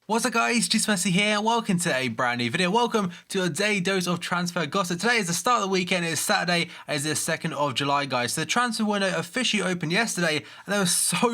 What's up guys, just Messi here, welcome to a brand new video. Welcome to a daily dose of transfer gossip. Today is the start of the weekend, it's Saturday, it's the 2nd of July guys. So the transfer window officially opened yesterday and there were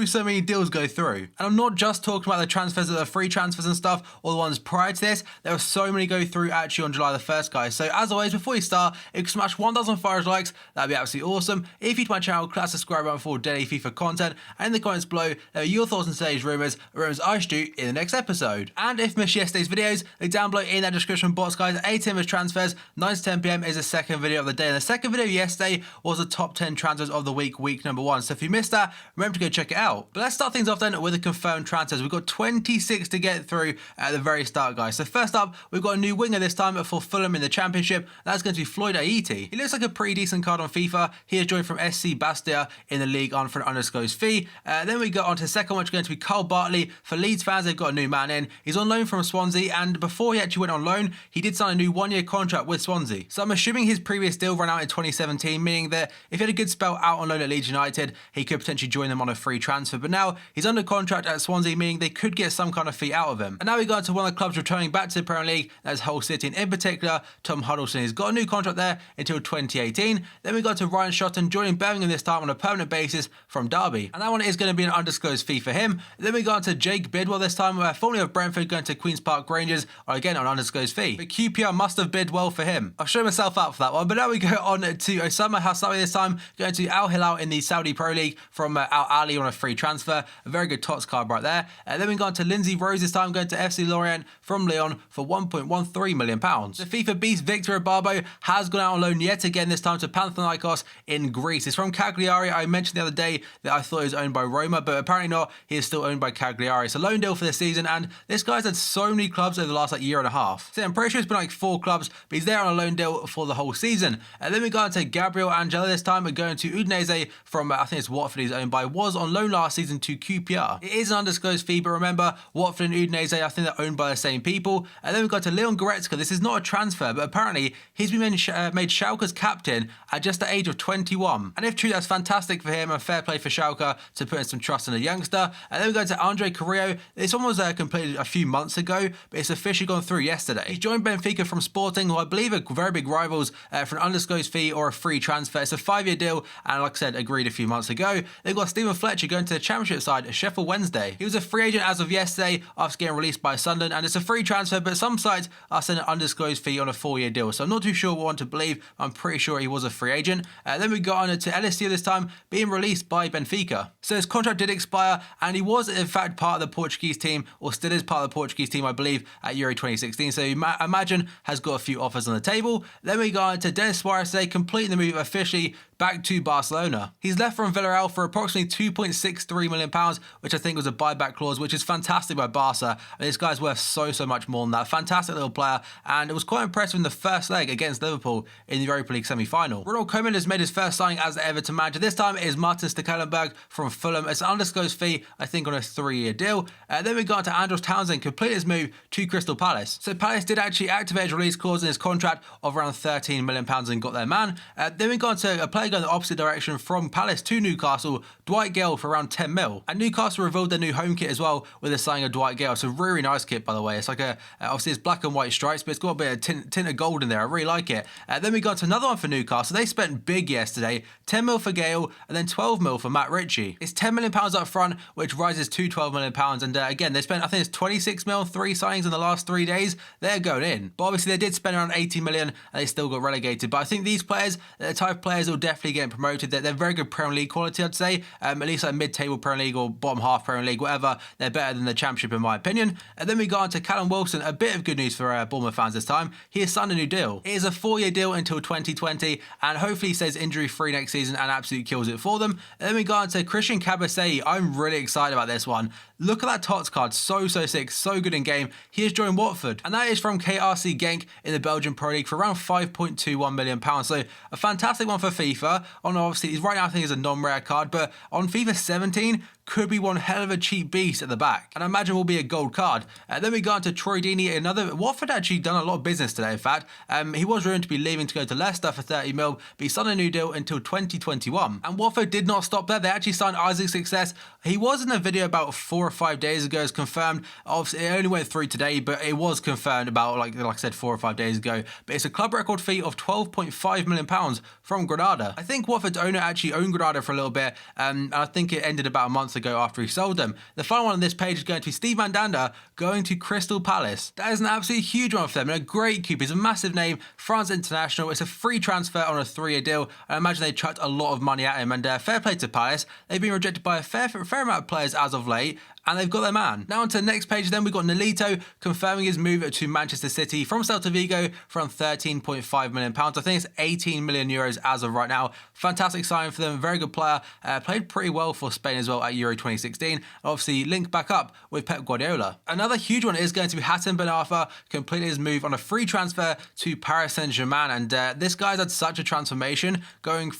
so many deals go through. And I'm not just talking about the transfers that are free transfers and stuff, or the ones prior to this. There were so many go through actually on July the 1st guys. So as always, before you start, if you can smash 1,500 likes, that'd be absolutely awesome. If you're to my channel, click that subscribe button for daily FIFA content. And in the comments below, your thoughts on today's rumours I should do in the next episode. And if you missed yesterday's videos, look down below in that description box guys. 8 AM is transfers, 9 to 10 PM is the second video of the day. And the second video yesterday was the top 10 transfers of the week number 1. So if you missed that, remember to go check it out. But let's start things off then with the confirmed transfers. We've got 26 to get through at the very start guys. So first up, we've got a new winger this time for Fulham in the Championship. That's going to be Floyd Aiti. He looks like a pretty decent card on FIFA. He has joined from SC Bastia in the league on for an undisclosed fee. Then we got on to the second one, which is going to be Carl Bartley. For Leeds fans, they've got a new man in. He's on loan from Swansea, and before he actually went on loan, he did sign a new 1-year contract with Swansea. So I'm assuming his previous deal ran out in 2017, meaning that if he had a good spell out on loan at Leeds United, he could potentially join them on a free transfer. But now he's under contract at Swansea, meaning they could get some kind of fee out of him. And now we got to one of the clubs returning back to the Premier League, that's Hull City, and in particular, Tom Huddleston. He's got a new contract there until 2018. Then we got to Ryan Shotton joining Birmingham this time on a permanent basis from Derby. And that one is going to be an undisclosed fee for him. Then we got to Jake Bidwell this time, formerly of Brentford, going to Queen's Park Rangers, or again on undisclosed fee. But QPR must have bid well for him. I'll show myself out for that one. But now we go on to Osama Hassawi this time, going to Al Hilal in the Saudi Pro League from Al Ali on a free transfer. A very good TOTS card right there. Then we go on to Lindsay Rose this time, going to FC Lorient from Lyon for £1.13 million. The FIFA beast Victor Ababo has gone out on loan yet again, this time to Panathinaikos in Greece. It's from Cagliari. I mentioned the other day that I thought he was owned by Roma, but apparently not. He is still owned by Cagliari. It's a loan deal for this season, and this guy's had so many clubs over the last year and a half. So I'm pretty sure it's been like 4 clubs, but he's there on a loan deal for the whole season. And then we got into Gabriel Angela this time, going to Udinese from, I think it's Watford he's owned by, was on loan last season to QPR. It is an undisclosed fee, but remember, Watford and Udinese, I think they're owned by the same people. And then we got to Leon Goretzka. This is not a transfer, but apparently he's been made Schalke's captain at just the age of 21. And if true, that's fantastic for him and fair play for Schalke to put in some trust in a youngster. And then we go to Andre Carrillo. This one was completed a few months ago, but it's officially gone through yesterday. He joined Benfica from Sporting, who I believe are very big rivals, for an undisclosed fee or a free transfer. It's a 5-year deal, and like I said, agreed a few months ago. They've got Stephen Fletcher going to the Championship side at Sheffield Wednesday. He was a free agent as of yesterday after getting released by Sunderland, and it's a free transfer, but some sites are sending an undisclosed fee on a 4-year deal. So I'm not too sure what one to believe. I'm pretty sure he was a free agent. Then we got on to LSU this time, being released by Benfica. So his contract did expire, and he was in fact part of the Portuguese team, or still is part of the Portuguese team, I believe, at Euro 2016. So you imagine has got a few offers on the table. Then we got into Denis Suarez today, completing the move officially back to Barcelona. He's left from Villarreal for approximately £2.63 million, which I think was a buyback clause, which is fantastic by Barca. And this guy's worth so much more than that. Fantastic little player, and it was quite impressive in the first leg against Liverpool in the Europa League semi-final. Ronald Koeman has made his first signing as the Everton manager. This time it is Martin Stekelenburg from Fulham. It's an undisclosed fee, I think, on a 3-year deal. Then we got to Andros Townsend, completed his move to Crystal Palace. So Palace did actually activate his release clause in his contract of around £13 million and got their man. Then we got to a player going the opposite direction from Palace to Newcastle, Dwight Gale for around 10 mil. And Newcastle revealed their new home kit as well with the signing of Dwight Gale. It's a really nice kit, by the way. It's like obviously it's black and white stripes, but it's got a bit of tint of gold in there. I really like it. Then we got to another one for Newcastle. They spent big yesterday, 10 mil for Gale and then 12 mil for Matt Ritchie. It's £10 million up front, which rises to £12 million. And again, they spent, I think it's 26 mil, 3 signings in the last 3 days. They're going in. But obviously they did spend around 80 million and they still got relegated. But I think these players, the type of players that will definitely get promoted. They're very good Premier League quality, I'd say. At least like mid-table Premier League or bottom half Premier League, whatever. They're better than the Championship in my opinion. And then we got on to Callum Wilson. A bit of good news for Bournemouth fans this time. He has signed a new deal. It is a 4-year deal until 2020 and hopefully he stays injury-free next season and absolutely kills it for them. And then we got on to Christian Kabasei. I'm really excited about this one. Look at that TOTS card. So sick. So good in game. He has joined Watford. And that is from KRC Genk in the Belgian Pro League for around £5.21 million. So a fantastic one for FIFA. On obviously, right now I think it's a non-rare card, but on FIFA 17, could be one hell of a cheap beast at the back, and I imagine will be a gold card. Then we got into Troy Deeney, another Watford actually done a lot of business today. In fact, he was rumored to be leaving to go to Leicester for 30 mil, but he signed a new deal until 2021. And Watford did not stop there. They actually signed Isaac Success. He was in a video about 4 or 5 days ago, it's confirmed. Obviously, it only went through today, but it was confirmed about, like I said, 4 or 5 days ago. But it's a club record fee of £12.5 million from Granada. I think Watford's owner actually owned Granada for a little bit, and I think it ended about a month ago after he sold them. The final one on this page is going to be Steve Mandanda going to Crystal Palace. That is an absolutely huge one for them, and a great keeper. He's a massive name, France international. It's a free transfer on a 3-year deal. I imagine they chucked a lot of money at him, and fair play to Palace. They've been rejected by a fair amount of players as of late, and they've got their man. Now on to the next page then, we've got Nolito confirming his move to Manchester City from Celta Vigo for £13.5 million. I think it's 18 million euros as of right now. Fantastic sign for them, very good player. Played pretty well for Spain as well at Euro 2016. Obviously linked back up with Pep Guardiola. Another huge one is going to be BEN ARFA completing his move on a free transfer to Paris Saint-Germain, and this guy's had such a transformation, going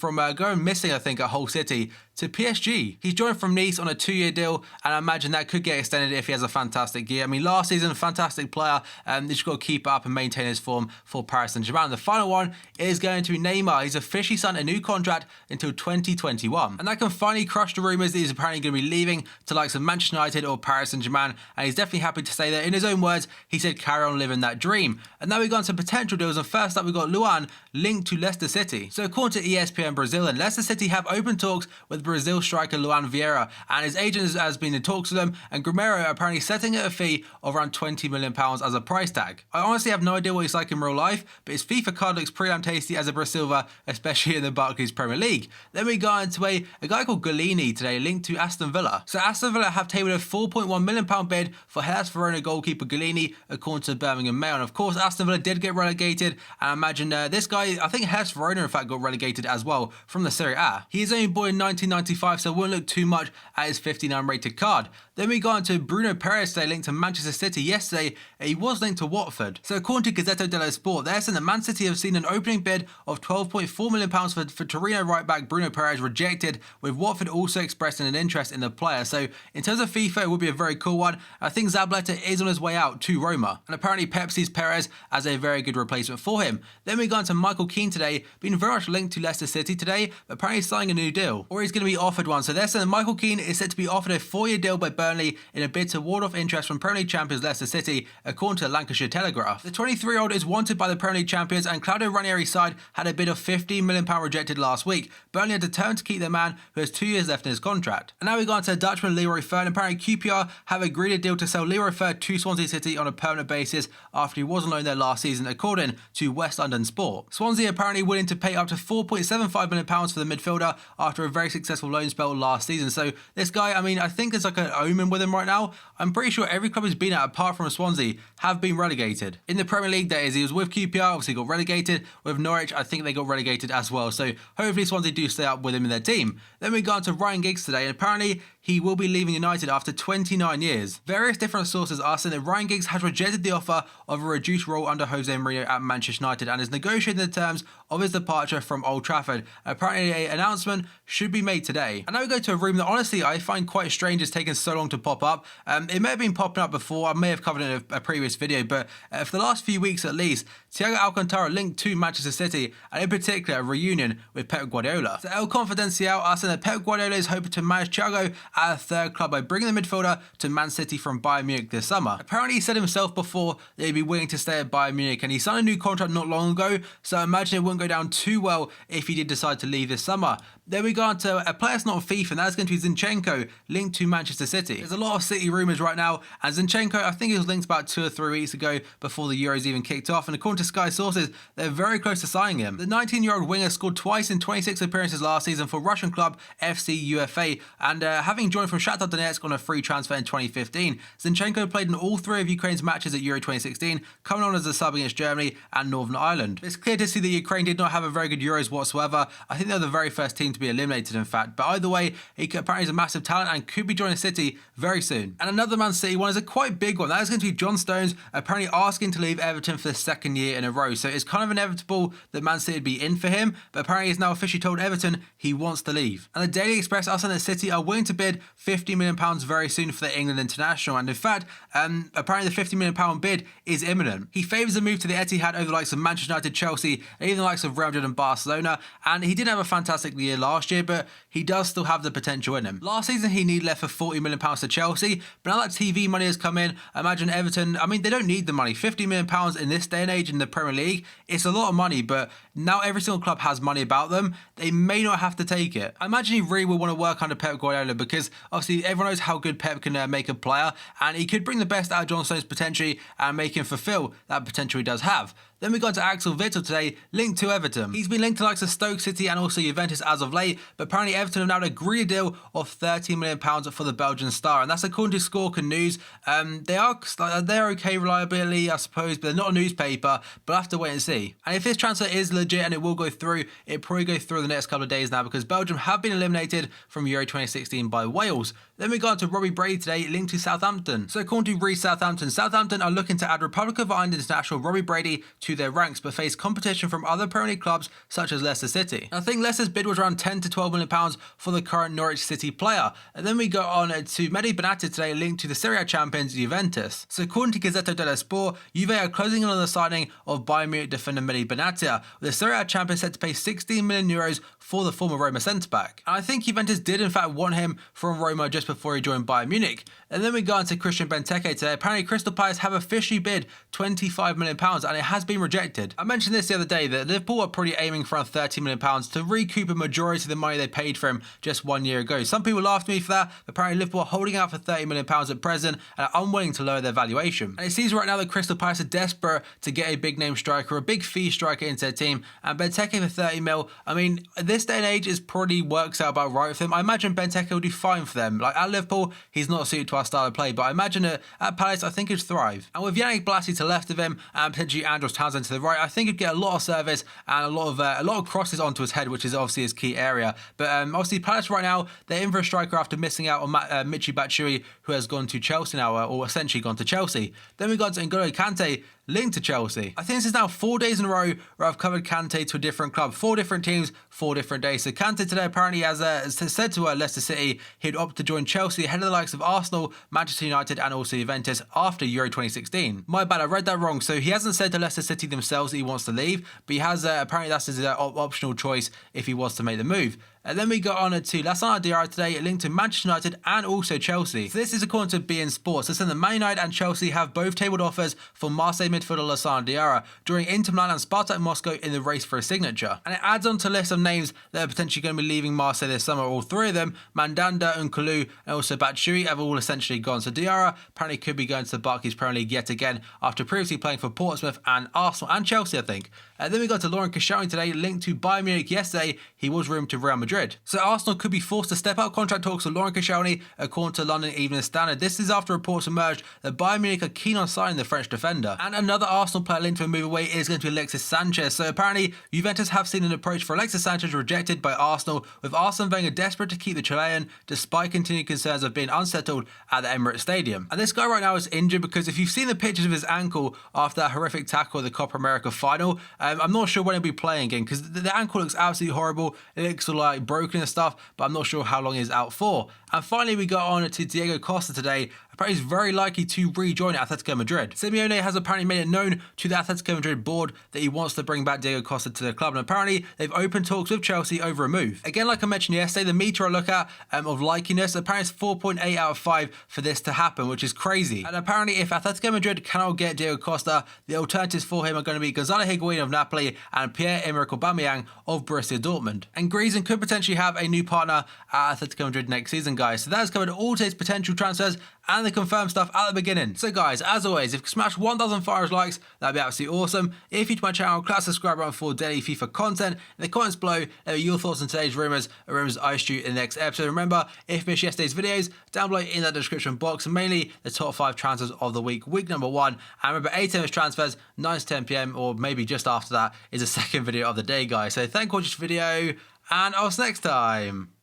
missing I think at Hull City to PSG. He's joined from Nice on a 2-year deal, and I imagine that could get extended if he has a fantastic year. I mean, last season, fantastic player. He's just got to keep up and maintain his form for Paris Saint-Germain. The final one is going to be Neymar. He's officially signed a new contract until 2021. And that can finally crush the rumours that he's apparently going to be leaving to likes of Manchester United or Paris Saint-Germain, and he's definitely happy to say that. In his own words, he said, carry on living that dream. And now we've gone to potential deals, and first up we've got Luan linked to Leicester City. So according to ESPN Brazil, and Leicester City have open talks with Brazil striker Luan Vieira, and his agent has been in talks with them, and Gramero apparently setting at a fee of around £20 million as a price tag. I honestly have no idea what he's like in real life, but his FIFA card looks pretty damn tasty as a Brasilva, especially in the Barclays Premier League. Then we got into a guy called Golini today, linked to Aston Villa. So Aston Villa have tabled a £4.1 million bid for Hellas Verona goalkeeper Golini, according to Birmingham Mail. And of course, Aston Villa did get relegated, and I imagine this guy, I think Hellas Verona in fact got relegated as well from the Serie A. He is only born in 1995, so won't look too much at his 59 rated card. Then we got into Bruno Perez today, linked to Manchester City. Yesterday, he was linked to Watford. So according to Gazzetta dello Sport, they're saying that Man City have seen an opening bid of £12.4 million for Torino right-back Bruno Perez rejected, with Watford also expressing an interest in the player. So in terms of FIFA, it would be a very cool one. I think Zabaleta is on his way out to Roma, and apparently Pep sees Perez as a very good replacement for him. Then we got into Michael Keane today, being very much linked to Leicester City today, but apparently signing a new deal, or he's going to be offered one. So they're saying that Michael Keane is set to be offered a 4-year deal by Burnley in a bid to ward off interest from Premier League champions Leicester City, according to the Lancashire Telegraph. The 23-year-old is wanted by the Premier League champions, and Claudio Ranieri's side had a bid of £15 million rejected last week. Burnley are determined to keep their man, who has 2 years left in his contract. And now we go on to Dutchman Leroy Fer. Apparently QPR have agreed a deal to sell Leroy Fer to Swansea City on a permanent basis after he was on loan there last season, according to West London Sport. Swansea apparently willing to pay up to £4.75 million for the midfielder after a very successful loan spell last season. So this guy, I mean, I think there's like an omen with him right now. I'm pretty sure every club he's been at, apart from Swansea, have been relegated. In the Premier League, that is, he was with QPR, obviously got relegated. With Norwich, I think they got relegated as well. So hopefully Swansea do stay up with him in their team. Then we got on to Ryan Giggs today, and apparently he will be leaving United after 29 years. Various different sources are saying that Ryan Giggs has rejected the offer of a reduced role under Jose Mourinho at Manchester United and is negotiating the terms of his departure from Old Trafford. Apparently an announcement should be made today. And now we go to a room that honestly I find quite strange it's taken so long to pop up. It may have been popping up before, I may have covered it in a previous video, but for the last few weeks at least, Thiago Alcantara linked to Manchester City, and in particular a reunion with Pep Guardiola. So El Confidencial are saying that Pep Guardiola is hoping to manage Thiago at a third club by bringing the midfielder to Man City from Bayern Munich this summer. Apparently he said himself before that he'd be willing to stay at Bayern Munich, and he signed a new contract not long ago, so I imagine it wouldn't go down too well if he did decide to leave this summer. Then we go on to a player that's not on FIFA, and that's going to be Zinchenko, linked to Manchester City. There's a lot of City rumours right now, and Zinchenko, I think he was linked about 2 or 3 weeks ago before the Euros even kicked off, and according to Sky sources, they're very close to signing him. The 19-year-old winger scored twice in 26 appearances last season for Russian club FC UFA, and having joined from Shakhtar Donetsk on a free transfer in 2015, Zinchenko played in all 3 of Ukraine's matches at Euro 2016, coming on as a sub against Germany and Northern Ireland. It's clear to see that Ukraine did not have a very good Euros whatsoever. I think they're the very first team to be eliminated, in fact, but either way, he apparently is a massive talent and could be joining City very soon. And another Man City one is a quite big one. That is going to be John Stones, apparently asking to leave Everton for the 2nd year in a row. So it's kind of inevitable that Man City would be in for him, but apparently he's now officially told Everton he wants to leave. And the Daily Express are saying that City are willing to bid bid £50 million very soon for the England international, and in fact, apparently the £50 million bid is imminent. He favours a move to the Etihad over the likes of Manchester United, Chelsea, and even the likes of Real Madrid and Barcelona, and he didn't have a fantastic year last year, but he does still have the potential in him. Last season, he needed left for £40 million to Chelsea, but now that TV money has come in, I imagine Everton, I mean, they don't need the money. £50 million in this day and age in the Premier League, it's a lot of money, but now every single club has money about them. They may not have to take it. I imagine he really will want to work under Pep Guardiola because obviously everyone knows how good Pep can make a player, and he could bring the best out of John Stones potentially and make him fulfill that potential he does have. Then we got to Axel Witsel today, linked to Everton. He's been linked to the likes of Stoke City and also Juventus as of late, but apparently Everton have now agreed a deal of £13 million for the Belgian star, and that's according to Score News. They're okay reliability, I suppose, but they're not a newspaper, but I'll have to wait and see. And if this transfer is legit and it will go through, it'll probably go through the next couple of days now because Belgium have been eliminated from Euro 2016 by Wales. Then we got to Robbie Brady today, linked to Southampton. So according to Southampton are looking to add Republic of Ireland international Robbie Brady to their ranks, but face competition from other Premier League clubs such as Leicester City. I think Leicester's bid was around £10 to £12 million for the current Norwich City player. And then we go on to Mehdi Benatia today, linked to the Serie A champions Juventus. So according to Gazzetta dello Sport, Juve are closing in on the signing of Bayern Munich defender Mehdi Benatia, with the Serie A champions set to pay €16 million for the former Roma centre-back. And I think Juventus did in fact want him from Roma just before he joined Bayern Munich. And then we go on to Christian Benteke today. Apparently Crystal Palace have officially bid £25 million and it has been rejected. I mentioned this the other day that Liverpool are probably aiming for around £30 million to recoup a majority of the money they paid for him just 1 year ago. Some people laughed at me for that, but apparently Liverpool are holding out for £30 million at present and are unwilling to lower their valuation. And it seems right now that Crystal Palace are desperate to get a big name striker, a big fee striker into their team, and Benteke for 30 mil, I mean, this day and age is probably works out about right for them. I imagine Benteke will do fine for them. Like at Liverpool, he's not suited to our style of play, but I imagine at Palace, I think he'd thrive. And with Yannick Blassie to the left of him and potentially Andros Townsend to the right, I think he'd get a lot of service and a lot of crosses onto his head, which is obviously his key area. But obviously Palace right now, they're in for a striker after missing out on Michy Batshuayi, who has gone to Chelsea now, or essentially gone to Chelsea. Then we got to N'Golo Kante, linked to Chelsea. I think this is now 4 days in a row where I've covered Kante to a different club. 4 different teams, 4 different days. So Kante today apparently has said to Leicester City he'd opt to join Chelsea ahead of the likes of Arsenal, Manchester United and also Juventus after Euro 2016. My bad, I read that wrong. So he hasn't said to Leicester City themselves that he wants to leave, but he has apparently that's his optional choice if he was to make the move. And then we got on to Lassana Diarra today, linked to Manchester United and also Chelsea. So this is according to BN Sports. So saying that Man United and Chelsea have both tabled offers for Marseille midfielder Lassana Diarra, joining Inter Milan and Spartak Moscow in the race for a signature. And it adds on to a list of names that are potentially going to be leaving Marseille this summer. All 3 of them, Mandanda, N'Koulou and also Batshuayi, have all essentially gone. So Diarra apparently could be going to the Barclays Premier League yet again after previously playing for Portsmouth and Arsenal and Chelsea, I think. Then we got to Laurent Koscielny today, linked to Bayern Munich yesterday. He was rumored to Real Madrid. So Arsenal could be forced to step out contract talks with Laurent Koscielny, according to London Evening Standard. This is after reports emerged that Bayern Munich are keen on signing the French defender. And another Arsenal player linked to a move away is going to be Alexis Sanchez. So apparently Juventus have seen an approach for Alexis Sanchez rejected by Arsenal, with Arsene Wenger desperate to keep the Chilean despite continued concerns of being unsettled at the Emirates Stadium. And this guy right now is injured because if you've seen the pictures of his ankle after that horrific tackle at the Copa America final, I'm not sure when he'll be playing again because the ankle looks absolutely horrible. It looks all like broken and stuff, but I'm not sure how long he's out for. And finally, we got on to Diego Costa today. Apparently, he's very likely to rejoin Atletico Madrid. Simeone has apparently made it known to the Atletico Madrid board that he wants to bring back Diego Costa to the club, and apparently they've opened talks with Chelsea over a move. Again, like I mentioned yesterday, the meter I look at of likiness, apparently it's 4.8 out of 5 for this to happen, which is crazy. And apparently, if Atletico Madrid cannot get Diego Costa, the alternatives for him are going to be Gonzalo Higuain of Napoli and Pierre-Emerick Aubameyang of Borussia Dortmund. And Griezmann could potentially have a new partner at Atletico Madrid next season, guys. So that has covered all today's potential transfers and the confirmed stuff at the beginning. So guys, as always, if you smash 1,000 likes, that'd be absolutely awesome. If you're to my channel, click that subscribe button for daily FIFA content. In the comments below, let me your thoughts on today's rumours I shoot in the next episode. Remember, if you missed yesterday's videos, down below in that description box, mainly the top 5 transfers of the week number 1. And remember, 8 a.m. is transfers, 9 to 10 p.m, or maybe just after that is the second video of the day, guys. So thank you for watching this video, and I'll see you next time.